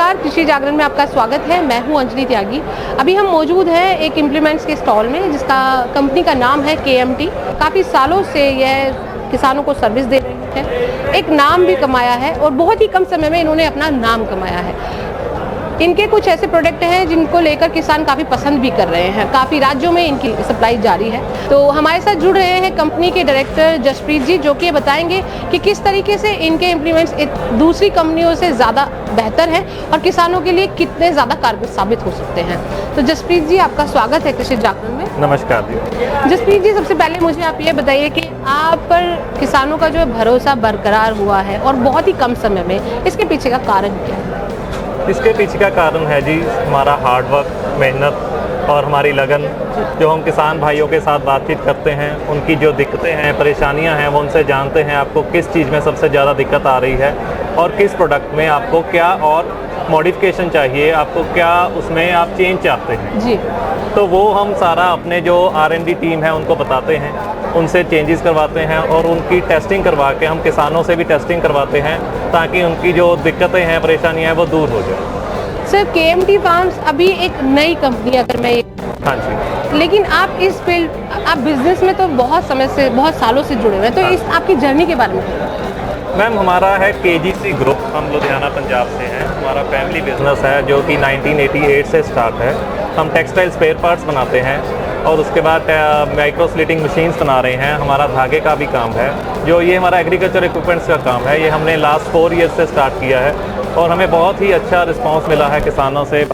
नमस्कार, कृषि जागरण में आपका स्वागत है। मैं हूं अंजलि त्यागी। अभी हम मौजूद हैं एक इम्प्लीमेंट्स के स्टॉल में, जिसका कंपनी का नाम है KMT। काफ़ी सालों से यह किसानों को सर्विस दे रही है, एक नाम भी कमाया है और बहुत ही कम समय में इन्होंने अपना नाम कमाया है। इनके कुछ ऐसे प्रोडक्ट हैं जिनको लेकर किसान काफ़ी पसंद भी कर रहे हैं। काफ़ी राज्यों में इनकी सप्लाई जारी है। तो हमारे साथ जुड़ रहे हैं कंपनी के डायरेक्टर जसप्रीत जी, जो कि बताएंगे कि किस तरीके से इनके इम्प्लीमेंट्स दूसरी कंपनियों से ज़्यादा बेहतर हैं और किसानों के लिए कितने ज़्यादा कारगर साबित हो सकते हैं। तो जसप्रीत जी, आपका स्वागत है कृषि जागरण में। नमस्कार जी। जसप्रीत जी, सबसे पहले मुझे आप ये बताइए कि आप पर किसानों का जो भरोसा बरकरार हुआ है और बहुत ही कम समय में, इसके पीछे का कारण क्या है? इसके पीछे का कारण है जी हमारा हार्ड वर्क, मेहनत और हमारी लगन। जो हम किसान भाइयों के साथ बातचीत करते हैं, उनकी जो दिक्कतें हैं, परेशानियां हैं, वो उनसे जानते हैं आपको किस चीज़ में सबसे ज़्यादा दिक्कत आ रही है और किस प्रोडक्ट में आपको क्या और मॉडिफिकेशन चाहिए, आपको क्या उसमें आप चेंज चाहते हैं जी। तो वो हम सारा अपने जो R&D टीम है उनको बताते हैं, उनसे चेंजेस करवाते हैं और उनकी टेस्टिंग करवा के हम किसानों से भी टेस्टिंग करवाते हैं ताकि उनकी जो दिक्कतें हैं, परेशानियां हैं, वो दूर हो जाए। सर, KMT फार्म्स अभी एक नई कंपनी, अगर मैं हाँ जी। लेकिन आप इस फील्ड, आप बिजनेस में तो बहुत समय से, बहुत सालों से जुड़े हुए हैं, तो हाँ। इस आपकी जर्नी के बारे में मैम, हमारा है KGC ग्रुप, हम लुधियाना पंजाब से हैं। हमारा फैमिली बिजनेस है जो कि 1988 से स्टार्ट है। हम टेक्सटाइल स्पेयर पार्ट्स बनाते हैं और उसके बाद माइक्रो स्लिटिंग मशीन्स बना रहे हैं। हमारा धागे का भी काम है, जो ये हमारा एग्रीकल्चर इक्विपमेंट्स का काम है। ये हमने लास्ट 4 ईयर्स से स्टार्ट किया है और हमें बहुत ही अच्छा रिस्पांस मिला है किसानों से।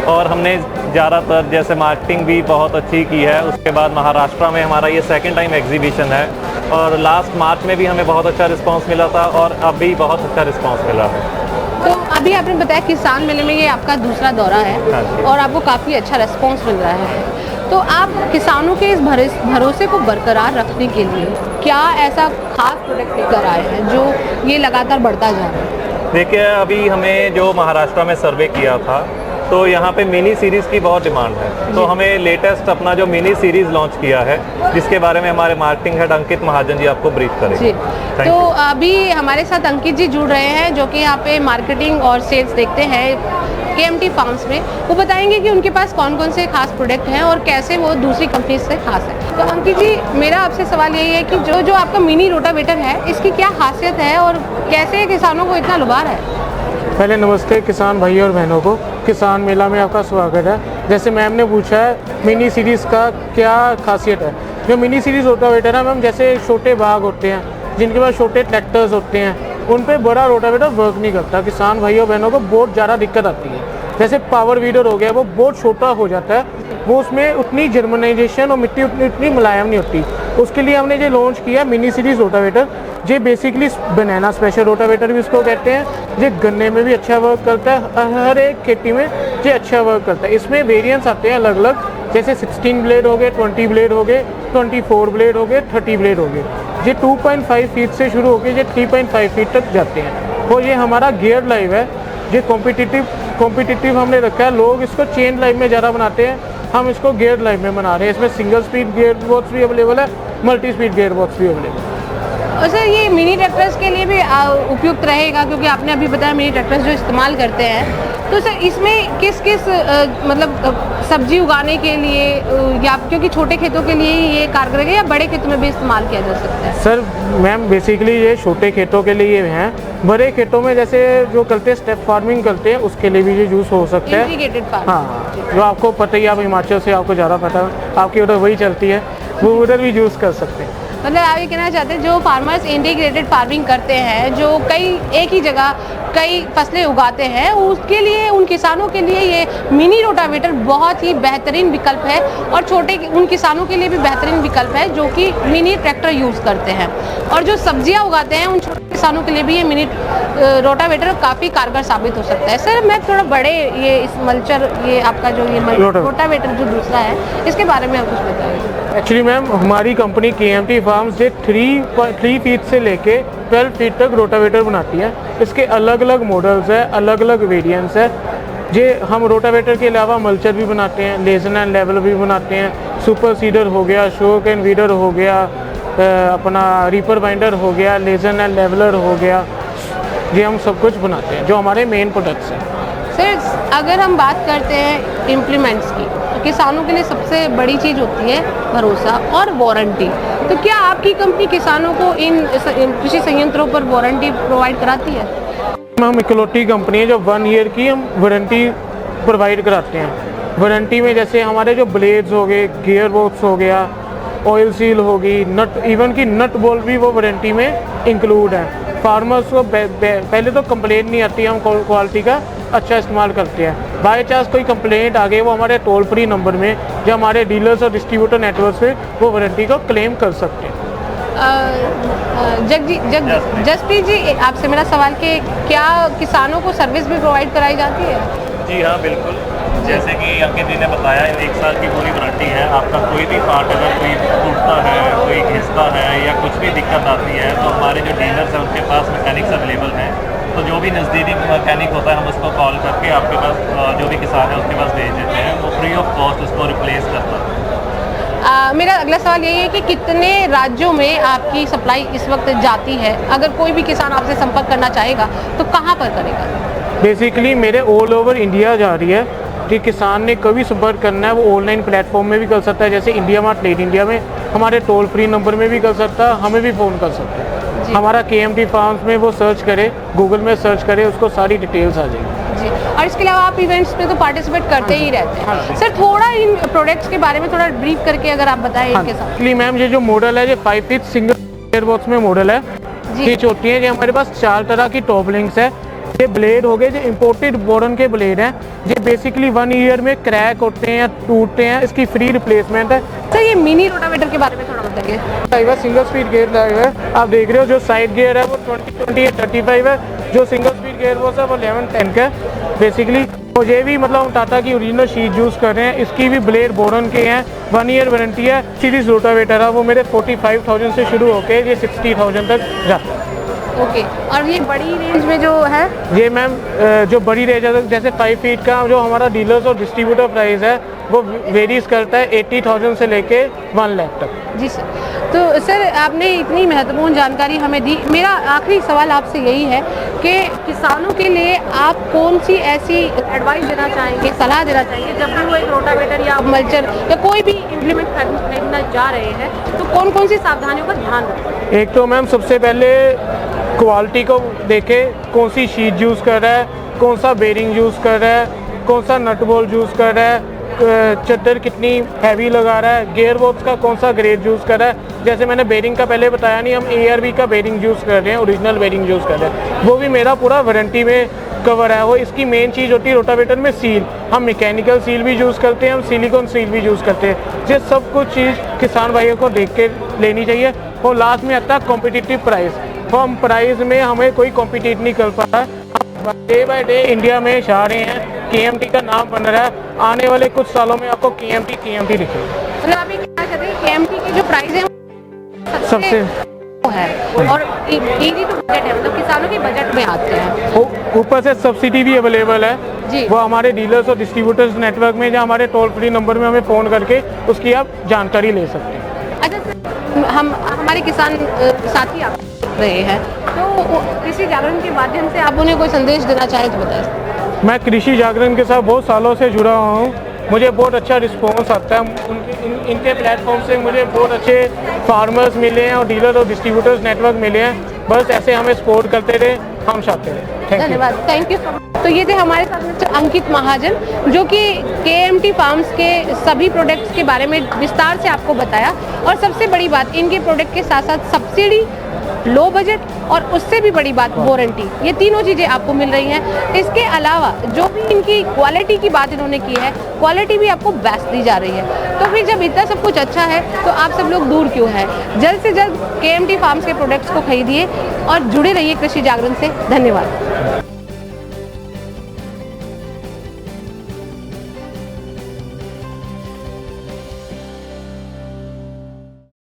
और हमने ज़्यादातर जैसे मार्केटिंग भी बहुत अच्छी की है। उसके बाद महाराष्ट्र में हमारा ये 2nd टाइम एग्जीबिशन है और लास्ट मार्च में भी हमें बहुत अच्छा रिस्पांस मिला था और अभी बहुत अच्छा रिस्पांस मिला है। तो अभी आपने बताया किसान मेले में ये आपका दूसरा दौरा है। हाँ। और आपको काफ़ी अच्छा रिस्पांस मिल रहा है। तो आप किसानों के इस भरोसे को बरकरार रखने के लिए क्या ऐसा खास प्रोडक्ट लेकर आए हैं जो ये लगातार बढ़ता जा रहा है? देखिए, अभी हमें जो महाराष्ट्र में सर्वे किया था तो यहाँ पे मिनी सीरीज़ की बहुत डिमांड है। तो हमें लेटेस्ट अपना जो मिनी सीरीज़ लॉन्च किया है, जिसके बारे में हमारे मार्केटिंग हेड अंकित महाजन जी आपको ब्रीफ करेंगे। जी। तो अभी हमारे साथ अंकित जी जुड़ रहे हैं, जो कि यहाँ पे मार्केटिंग और सेल्स देखते हैं KMT फार्म्स में। वो बताएंगे कि उनके पास कौन कौन से खास प्रोडक्ट हैं और कैसे वो दूसरी कंपनी से खास है। तो अंकित जी, मेरा आपसे सवाल यही है कि जो आपका मिनी रोटावेटर है, इसकी क्या खासियत है और कैसे किसानों को इतना लुभा रहा है? पहले नमस्ते किसान भाई और बहनों को। किसान मेला में आपका स्वागत है। जैसे मैम ने पूछा है मिनी सीरीज़ का क्या खासियत है। जो मिनी सीरीज़ रोटावेटर है मैम, जैसे छोटे बाग होते हैं जिनके पास छोटे ट्रैक्टर्स होते हैं, उन पे बड़ा रोटावेटर वर्क नहीं करता। किसान भाई और बहनों को बहुत ज़्यादा दिक्कत आती है। जैसे पावर वीडर हो गया, वो बहुत छोटा हो जाता है, वो उसमें उतनी जर्मिनेशन और मिट्टी उतनी मुलायम नहीं होती। उसके लिए हमने ये लॉन्च किया मिनी सीरीज़ रोटावेटर। ये बेसिकली बनाना स्पेशल रोटावेटर भी इसको कहते हैं। ये गन्ने में भी अच्छा वर्क करता है, हर एक खेती में ये अच्छा वर्क करता है। इसमें वेरिएंट्स आते हैं अलग अलग, जैसे 16 ब्लेड हो गए, 20 ब्लेड हो गए, 24 ब्लेड हो गए, 30 ब्लेड हो गए। ये 2.5 फीट से शुरू होकर ये 3.5 फीट तक जाते हैं। और ये हमारा गियर लाइव है। ये कॉम्पिटिटिव हमने रखा है। लोग इसको चेन लाइव में ज़्यादा बनाते हैं, हम इसको गियर लाइव में बना रहे हैं। इसमें सिंगल स्पीड गियर बॉक्स भी अवेलेबल है, मल्टी स्पीड गियर बॉक्स भी अवेलेबल है। और सर, ये मिनी ट्रैक्टर्स के लिए भी उपयुक्त रहेगा, क्योंकि आपने अभी बताया मिनी ट्रैक्टर्स जो इस्तेमाल करते हैं। तो सर, इसमें किस मतलब सब्जी उगाने के लिए या क्योंकि छोटे खेतों के लिए ये कारगर है या बड़े खेतों में भी इस्तेमाल किया जा सकता है? सर मैम, बेसिकली ये छोटे खेतों के लिए हैं। बड़े खेतों में जैसे जो करते हैं स्टेप फार्मिंग करते हैं, उसके लिए भी ये यूज़ हो सकता है। Integrated farming. हाँ, जो आपको पता ही, आप हिमाचल से, आपको ज़्यादा पता है, आपकी उधर वही चलती है, वो उधर भी यूज़ कर सकते हैं। मतलब आप ये कहना चाहते हैं जो फार्मर्स इंटीग्रेटेड फार्मिंग करते हैं, जो एक ही जगह कई फसलें उगाते हैं, उसके लिए, उन किसानों के लिए ये मिनी रोटावेटर बहुत ही बेहतरीन विकल्प है। और उन किसानों के लिए भी बेहतरीन विकल्प है जो कि मिनी ट्रैक्टर यूज़ करते हैं। और जो सब्जियां उगाते हैं, उन छोटे किसानों के लिए भी ये मिनी रोटावेटर काफ़ी कारगर साबित हो सकता है। सर, मैं थोड़ा बड़े ये आपका जो ये रोटावेटर जो दूसरा है, इसके बारे में आप कुछ बताइए। एक्चुअली मैम, हमारी कंपनी KMT फार्म्स ये 3 फीट से लेके 12 फीट तक रोटावेटर बनाती है। इसके अलग अलग मॉडल्स है, अलग अलग वेरिएंट्स है। ये हम रोटावेटर के अलावा मल्चर भी बनाते हैं, लेजर एंड लेवल भी बनाते हैं, सुपर सीडर हो गया, शोक एंड वीडर हो गया, अपना रीपर बाइंडर हो गया, लेजर एंड लेवलर हो गया। ये हम सब कुछ बनाते हैं जो हमारे मेन प्रोडक्ट्स हैं। सर अगर हम बात करते हैं इम्प्लीमेंट्स की, तो किसानों के लिए सबसे बड़ी चीज़ होती है भरोसा और वारंटी। तो क्या आपकी कंपनी किसानों को इन कृषि संयंत्रों पर वारंटी प्रोवाइड कराती है? हम इकलौती कंपनी है जो 1 ईयर की हम वारंटी प्रोवाइड कराते हैं। वारंटी में जैसे हमारे जो ब्लेड्स हो गए, गियर बॉक्स हो गया, ऑयल सील होगी, नट, इवन की नट बोल्ट भी वो वारंटी में इंक्लूड है। फार्मर्स को पहले तो कंप्लेंट नहीं आती, हम क्वालिटी का अच्छा इस्तेमाल करते हैं। बाई चांस कोई कंप्लेंट आ गई, वो हमारे टोल फ्री नंबर में जो हमारे डीलर्स और डिस्ट्रीब्यूटर नेटवर्क से वो वारंटी को क्लेम कर सकते हैं। जसप्रीत जी, आपसे मेरा सवाल कि क्या किसानों को सर्विस भी प्रोवाइड कराई जाती है? जी हाँ, बिल्कुल। जैसे कि अंकित जी ने बताया, 1 साल की पूरी वारंटी है। आपका कोई भी पार्ट अगर कोई टूटता है, कोई घिसता है या कुछ भी दिक्कत आती है, तो हमारे जो डीलर्स हैं उनके पास मैकेनिक्स अवेलेबल हैं। तो जो भी नज़दीकी मैकेनिक होता है, हम उसको कॉल करके आपके पास जो भी किसान है उसके पास भेज देते हैं, वो फ्री ऑफ कॉस्ट उसको रिप्लेस करता है। मेरा अगला सवाल यही है कि कितने राज्यों में आपकी सप्लाई इस वक्त जाती है? अगर कोई भी किसान आपसे संपर्क करना चाहेगा तो कहाँ पर करेगा? बेसिकली मेरे ऑल ओवर इंडिया जा रही है कि किसान ने कभी संपर्क करना है वो ऑनलाइन प्लेटफॉर्म में भी कर सकता है, जैसे इंडिया मार्ट लेट इंडिया में हमारे टोल फ्री नंबर में भी कर सकता है, हमें भी फ़ोन कर सकता है। हमारा KMT फार्म्स में वो सर्च करे, गूगल में सर्च करे, उसको सारी डिटेल्स आ जाएगी जी। और इसके अलावा आप इवेंट्स में तो पार्टिसिपेट करते ही रहते हैं। सर थोड़ा इन प्रोडक्ट्स के बारे में थोड़ा ब्रीफ करके अगर आप बताएं इनके साथ। एक्चुअली मैम ये जो मॉडल है, ये 5 फीट सिंगल गियर बॉक्स में मॉडल है। ये चोटी है, ये हमारे पास 4 तरह की टॉप लिंक्स है। ये ब्लेड हो गए जो इम्पोर्टेड बोरन के ब्लेड हैं, ये बेसिकली 1 ईयर में क्रैक होते हैं या टूटते हैं, इसकी फ्री रिप्लेसमेंट है। सर ये मिनी रोटावेटर के बारे में थोड़ा बताइए। सिंगल स्पीड गियर ड्राइव है, आप देख रहे हो जो साइड गियर है वो 20-20-35 है, जो सिंगल स्पीड गियर वो है वो 11-10 का है। बेसिकली मुझे भी मतलब टाटा की ओरिजिनल शीट यूज़ कर रहे हैं, इसकी भी ब्लेड बोरन के हैं, 1 ईयर वारंटी है। सीरीज रोटावेटर है वो मेरे 45,000 से शुरू होकर ये 60,000 तक जाता है। ओके। और ये बड़ी रेंज में जो है, ये मैम जो बड़ी रेंज है जैसे 5 फीट का जो हमारा डीलर्स और डिस्ट्रीब्यूटर प्राइस है वो वेरीज करता है 80,000 से लेके 1 लाख तक। जी सर। तो सर आपने इतनी महत्वपूर्ण जानकारी हमें दी। मेरा आखिरी सवाल आपसे यही है कि किसानों के लिए आप कौन सी ऐसी एडवाइस देना चाहेंगे, सलाह देना चाहेंगे, जब भी वो एक रोटावेटर या मल्चर या कोई भी इम्प्लीमेंट खरीदना जा रहे हैं, तो कौन कौन सी सावधानियों का ध्यान रखें? एक तो मैम सबसे पहले क्वालिटी को देखे, कौन सी शीट यूज़ कर रहा है, कौन सा बेरिंग यूज़ कर रहा है, कौन सा नट बोल्ट यूज़ कर रहा है, चद्दर कितनी हैवी लगा रहा है, गियर बॉक्स का कौन सा ग्रेड यूज़ कर रहा है। जैसे मैंने बेरिंग का पहले बताया नहीं, हम ARB का बेरिंग यूज़ कर रहे हैं, ओरिजिनल बेरिंग यूज़ कर रहे हैं, वो भी मेरा पूरा वारंटी में कवर है। वो इसकी मेन चीज़ होती है रोटावेटर में सील, हम मैकेनिकल सील भी यूज़ करते हैं, हम सिलिकॉन सील भी यूज़ करते हैं। ये सब कुछ चीज़ किसान भाइयों को देख के लेनी चाहिए। और लास्ट में आता है कॉम्पिटिटिव प्राइस। हम प्राइस में हमें कोई कॉम्पिटिट नहीं कर पाता, डे बाय डे इंडिया में छा रहे हैं, KMT का नाम बन रहा है। आने वाले कुछ सालों में आपको KMT दिखेगा। मतलब आप ये कहना चाहते हैं KMT की जो प्राइस है सबसे है और इजी टू बजट है, मतलब किसानों के बजट में आते हैं। ऊपर से सब्सिडी भी अवेलेबल है जी। वो हमारे डीलर्स और डिस्ट्रीब्यूटर्स नेटवर्क में, जहाँ हमारे टोल फ्री नंबर में हमें फ़ोन करके उसकी आप जानकारी ले सकते हैं। अच्छा सर, हमारे किसान साथी आप देख रहे हैं, तो कृषि जागरण के माध्यम से आप उन्हें कोई संदेश देना चाहें तो बताएं। मैं कृषि जागरण के साथ बहुत सालों से जुड़ा हुआ हूँ, मुझे बहुत अच्छा रिस्पॉन्स आता है। इनके प्लेटफॉर्म से मुझे बहुत अच्छे फार्मर्स मिले हैं और डीलर और डिस्ट्रीब्यूटर्स नेटवर्क मिले हैं। बस ऐसे हमें सपोर्ट करते रहे, हम चाहते रहे। धन्यवाद, थैंक यू सो मच। तो ये थे हमारे साथ मिस्टर अंकित महाजन, जो कि KMT फार्म्स के सभी प्रोडक्ट्स के बारे में विस्तार से आपको बताया। और सबसे बड़ी बात, इनके प्रोडक्ट के साथ साथ सब्सिडी, लो बजट और उससे भी बड़ी बात वारंटी, ये तीनों चीज़ें आपको मिल रही हैं। इसके अलावा जो भी इनकी क्वालिटी की बात इन्होंने की है, क्वालिटी भी आपको बेस्ट दी जा रही है। तो फिर जब इतना सब कुछ अच्छा है तो आप सब लोग दूर क्यों हैं? जल्द से जल्द KMT फार्म्स के प्रोडक्ट्स को खरीदिए और जुड़े रहिए कृषि जागरण से। धन्यवाद।